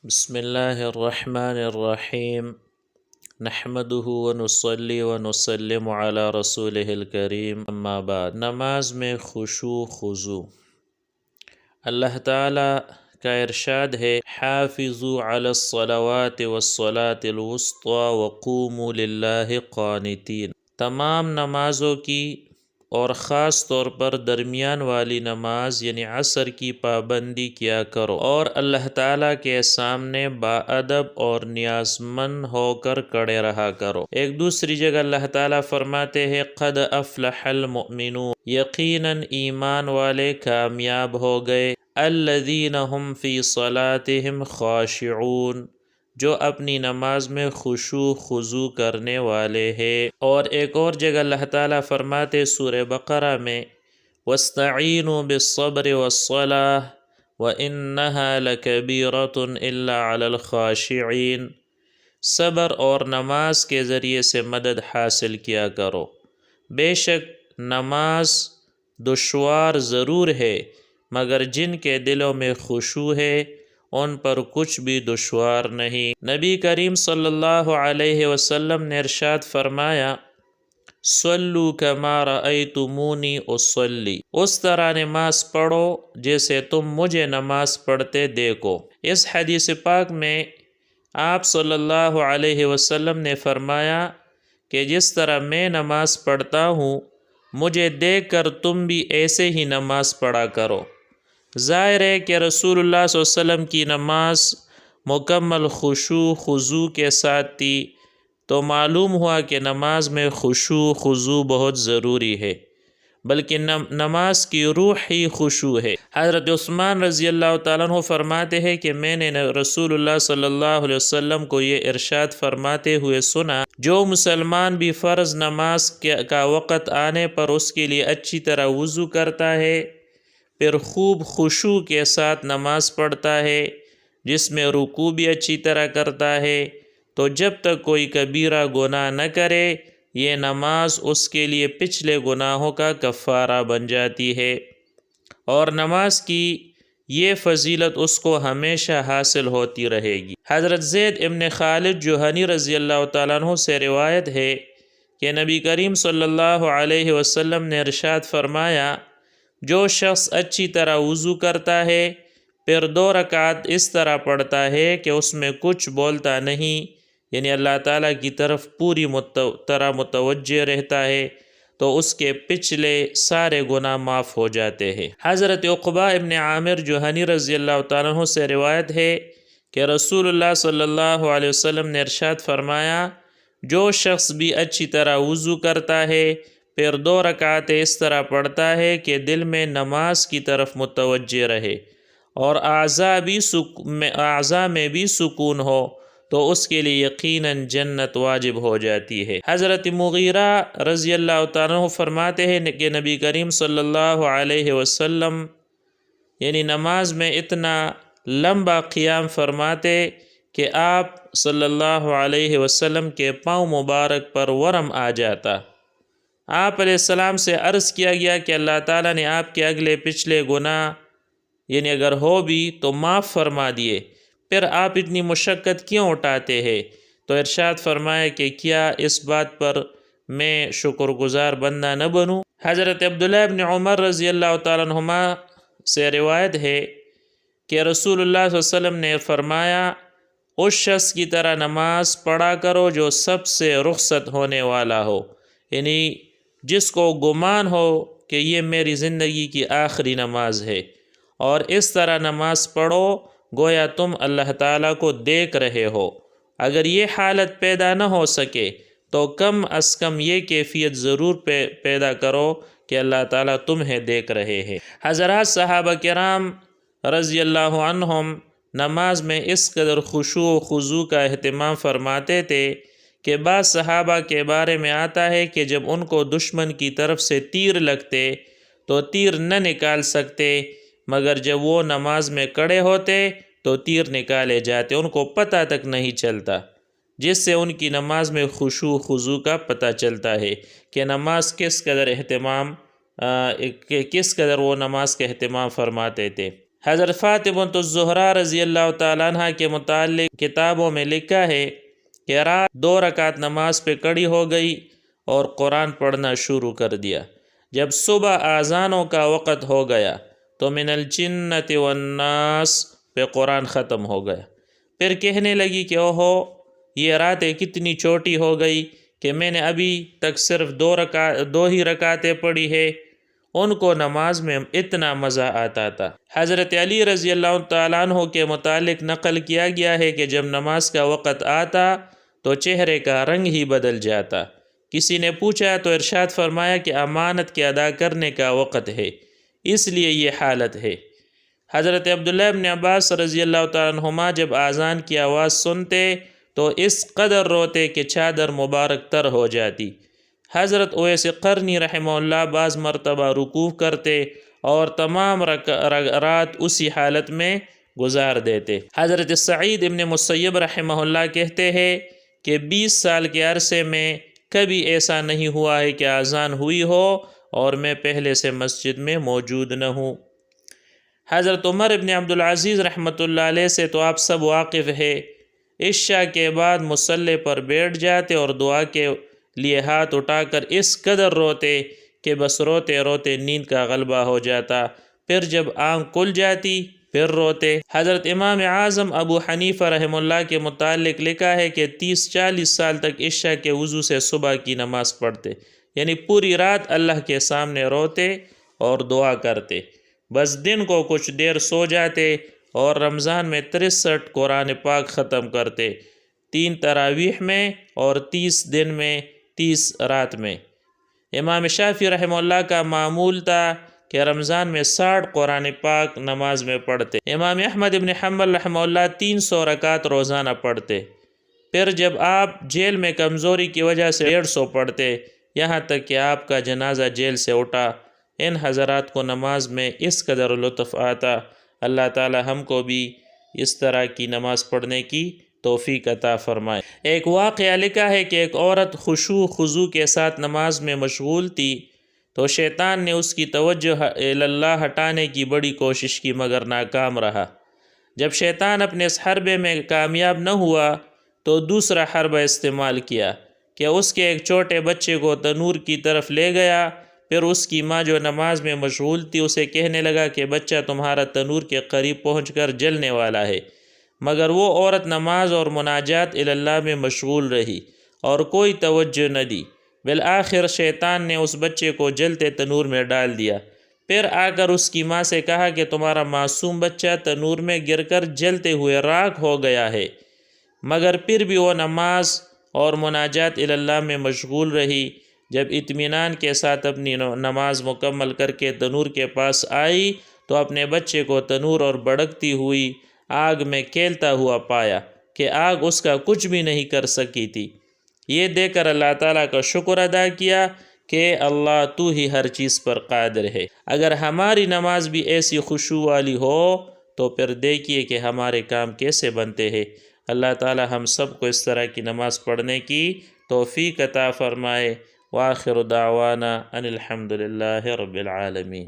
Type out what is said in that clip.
بسم اللہ الرحمن الرحیم نحمده ونصلی ونسلم علی رسولہ الکریم اما بعد۔ نماز میں خشوع خضوع، اللہ تعالیٰ کا ارشاد ہے حافظوا علی الصلوات والصلاة الوسطی وقوموا للہ قانتین۔ تمام نمازوں کی اور خاص طور پر درمیان والی نماز یعنی عصر کی پابندی کیا کرو اور اللہ تعالیٰ کے سامنے باادب اور نیازمند ہو کر کھڑے رہا کرو۔ ایک دوسری جگہ اللہ تعالیٰ فرماتے ہیں قد افلح المؤمنون، یقیناً ایمان والے کامیاب ہو گئے، الذین هم فی صلاتهم خاشعون، جو اپنی نماز میں خشوع خضوع کرنے والے ہیں۔ اور ایک اور جگہ اللہ تعالیٰ فرماتے سورہ بقرہ میں وَاسْتَعِینُوا بِالصَّبْرِ وَالصَّلَاةِ وَإِنَّهَا لَكَبِیرَةٌ إِلَّا عَلَى الْخَاشِعِينَ، صبر اور نماز کے ذریعے سے مدد حاصل کیا کرو، بے شک نماز دشوار ضرور ہے مگر جن کے دلوں میں خشوع ہے ان پر کچھ بھی دشوار نہیں۔ نبی کریم صلی اللہ علیہ وسلم نے ارشاد فرمایا صلوا کما رأیتمونی اصلی، اس طرح نماز پڑھو جیسے تم مجھے نماز پڑھتے دیکھو۔ اس حدیث پاک میں آپ صلی اللہ علیہ وسلم نے فرمایا کہ جس طرح میں نماز پڑھتا ہوں مجھے دیکھ کر تم بھی ایسے ہی نماز پڑھا کرو۔ ظاہر ہے کہ رسول اللہ صلی اللہ علیہ وسلم کی نماز مکمل خشوع خضوع کے ساتھ تھی، تو معلوم ہوا کہ نماز میں خشوع خضوع بہت ضروری ہے، بلکہ نماز کی روح ہی خشوع ہے۔ حضرت عثمان رضی اللہ تعالیٰ عنہ فرماتے ہیں کہ میں نے رسول اللہ صلی اللہ علیہ وسلم کو یہ ارشاد فرماتے ہوئے سنا جو مسلمان بھی فرض نماز کا وقت آنے پر اس کے لیے اچھی طرح وضو کرتا ہے، پھر خوب خشوع کے ساتھ نماز پڑھتا ہے، جس میں رکوع بھی اچھی طرح کرتا ہے، تو جب تک کوئی کبیرہ گناہ نہ کرے یہ نماز اس کے لیے پچھلے گناہوں کا کفارہ بن جاتی ہے، اور نماز کی یہ فضیلت اس کو ہمیشہ حاصل ہوتی رہے گی۔ حضرت زید ابن خالد جوہنی رضی اللہ تعالیٰ عنہ سے روایت ہے کہ نبی کریم صلی اللہ علیہ وسلم نے ارشاد فرمایا جو شخص اچھی طرح وضو کرتا ہے پھر 2 رکعت اس طرح پڑھتا ہے کہ اس میں کچھ بولتا نہیں، یعنی اللہ تعالیٰ کی طرف پوری طرح متوجہ رہتا ہے، تو اس کے پچھلے سارے گناہ معاف ہو جاتے ہیں۔ حضرت عقبہ ابن عامر جوہنی رضی اللہ تعالیٰ عنہ سے روایت ہے کہ رسول اللہ صلی اللہ علیہ وسلم نے ارشاد فرمایا جو شخص بھی اچھی طرح وضو کرتا ہے پھر 2 رکعتیں اس طرح پڑھتا ہے کہ دل میں نماز کی طرف متوجہ رہے اور اعضاء میں بھی سکون ہو، تو اس کے لیے یقیناً جنت واجب ہو جاتی ہے۔ حضرت مغیرہ رضی اللہ تعالیٰ عنہ فرماتے ہیں کہ نبی کریم صلی اللہ علیہ وسلم یعنی نماز میں اتنا لمبا قیام فرماتے کہ آپ صلی اللہ علیہ وسلم کے پاؤں مبارک پر ورم آ جاتا۔ آپ علیہ السلام سے عرض کیا گیا کہ اللہ تعالیٰ نے آپ کے اگلے پچھلے گناہ یعنی اگر ہو بھی تو معاف فرما دیے، پھر آپ اتنی مشقت کیوں اٹھاتے ہیں؟ تو ارشاد فرمایا کہ کیا اس بات پر میں شکر گزار بندہ نہ بنوں؟ حضرت عبداللہ ابن عمر رضی اللہ تعالیٰ عنہما سے روایت ہے کہ رسول اللہ صلی اللہ علیہ وسلم نے فرمایا اس شخص کی طرح نماز پڑھا کرو جو سب سے رخصت ہونے والا ہو، یعنی جس کو گمان ہو کہ یہ میری زندگی کی آخری نماز ہے، اور اس طرح نماز پڑھو گویا تم اللہ تعالیٰ کو دیکھ رہے ہو۔ اگر یہ حالت پیدا نہ ہو سکے تو کم از کم یہ کیفیت ضرور پیدا کرو کہ اللہ تعالیٰ تمہیں دیکھ رہے ہیں۔ حضرات صحابہ کرام رضی اللہ عنہم نماز میں اس قدر خشوع و خضوع کا اہتمام فرماتے تھے کہ بعض صحابہ کے بارے میں آتا ہے کہ جب ان کو دشمن کی طرف سے تیر لگتے تو تیر نہ نکال سکتے، مگر جب وہ نماز میں کھڑے ہوتے تو تیر نکالے جاتے، ان کو پتہ تک نہیں چلتا، جس سے ان کی نماز میں خشوع خضوع کا پتہ چلتا ہے کہ نماز کس قدر وہ نماز کا اہتمام فرماتے تھے۔ حضرت فاطمہ الزہرا رضی اللہ تعالیٰ عنہ کے متعلق کتابوں میں لکھا ہے کہ رات 2 رکعت نماز پہ کڑی ہو گئی اور قرآن پڑھنا شروع کر دیا۔ جب صبح اذانوں کا وقت ہو گیا تو من الجنۃ والناس پہ قرآن ختم ہو گیا۔ پھر کہنے لگی کہ اوہو یہ راتیں کتنی چھوٹی ہو گئی کہ میں نے ابھی تک صرف 2 ہی رکعتیں پڑھی ہے۔ ان کو نماز میں اتنا مزہ آتا تھا۔ حضرت علی رضی اللہ تعالیٰ عنہ کے متعلق نقل کیا گیا ہے کہ جب نماز کا وقت آتا تو چہرے کا رنگ ہی بدل جاتا۔ کسی نے پوچھا تو ارشاد فرمایا کہ امانت کے ادا کرنے کا وقت ہے، اس لیے یہ حالت ہے۔ حضرت عبداللہ ابن عباس رضی اللہ تعالیٰ عنہما جب اذان کی آواز سنتے تو اس قدر روتے کہ چادر مبارک تر ہو جاتی۔ حضرت اویس قرنی رحمہ اللہ بعض مرتبہ رکوع کرتے اور تمام رات اسی حالت میں گزار دیتے۔ حضرت سعید ابن مسیب رحمہ اللہ کہتے ہیں کہ 20 سال کے عرصے میں کبھی ایسا نہیں ہوا ہے کہ اذان ہوئی ہو اور میں پہلے سے مسجد میں موجود نہ ہوں۔ حضرت عمر ابن عبدالعزیز رحمۃ اللہ علیہ سے تو آپ سب واقف ہے، عشاء کے بعد مصلی پر بیٹھ جاتے اور دعا کے لیے ہاتھ اٹھا کر اس قدر روتے کہ بس روتے روتے نیند کا غلبہ ہو جاتا، پھر جب آنکھ کھل جاتی پھر روتے۔ حضرت امام اعظم ابو حنیفہ رحمہ اللہ کے متعلق لکھا ہے کہ 30-40 سال تک عشاء کے وضو سے صبح کی نماز پڑھتے، یعنی پوری رات اللہ کے سامنے روتے اور دعا کرتے، بس دن کو کچھ دیر سو جاتے اور رمضان میں 63 قرآن پاک ختم کرتے، 3 تراویح میں اور 30 دن میں 30 رات میں۔ امام شافعی رحمہ اللہ کا معمول تھا کہ رمضان میں 60 قرآن پاک نماز میں پڑھتے۔ امام احمد ابن حنبل رحمہ اللہ 300 رکعت روزانہ پڑھتے۔ پھر جب آپ جیل میں کمزوری کی وجہ سے 150 پڑھتے، یہاں تک کہ آپ کا جنازہ جیل سے اٹھا۔ ان حضرات کو نماز میں اس قدر لطف آتا۔ اللہ تعالی ہم کو بھی اس طرح کی نماز پڑھنے کی توفیق عطا فرمائے۔ ایک واقعہ لکھا ہے کہ ایک عورت خشوع خضوع کے ساتھ نماز میں مشغول تھی تو شیطان نے اس کی توجہ اللہ ہٹانے کی بڑی کوشش کی مگر ناکام رہا۔ جب شیطان اپنے اس حربے میں کامیاب نہ ہوا تو دوسرا حربہ استعمال کیا کہ اس کے ایک چھوٹے بچے کو تنور کی طرف لے گیا۔ پھر اس کی ماں جو نماز میں مشغول تھی اسے کہنے لگا کہ بچہ تمہارا تنور کے قریب پہنچ کر جلنے والا ہے، مگر وہ عورت نماز اور مناجات اللہ میں مشغول رہی اور کوئی توجہ نہ دی۔ بالآخر شیطان نے اس بچے کو جلتے تنور میں ڈال دیا۔ پھر آ کر اس کی ماں سے کہا کہ تمہارا معصوم بچہ تنور میں گر کر جلتے ہوئے راکھ ہو گیا ہے، مگر پھر بھی وہ نماز اور مناجات اللہ میں مشغول رہی۔ جب اطمینان کے ساتھ اپنی نماز مکمل کر کے تنور کے پاس آئی تو اپنے بچے کو تنور اور بھڑکتی ہوئی آگ میں کھیلتا ہوا پایا کہ آگ اس کا کچھ بھی نہیں کر سکی تھی۔ یہ دیکھ کر اللہ تعالیٰ کا شکر ادا کیا کہ اللہ تو ہی ہر چیز پر قادر ہے۔ اگر ہماری نماز بھی ایسی خشوع والی ہو تو پھر دیکھیے کہ ہمارے کام کیسے بنتے ہیں۔ اللہ تعالیٰ ہم سب کو اس طرح کی نماز پڑھنے کی توفیق عطا فرمائے۔ وآخر دعوانا ان الحمد للہ رب العالمین۔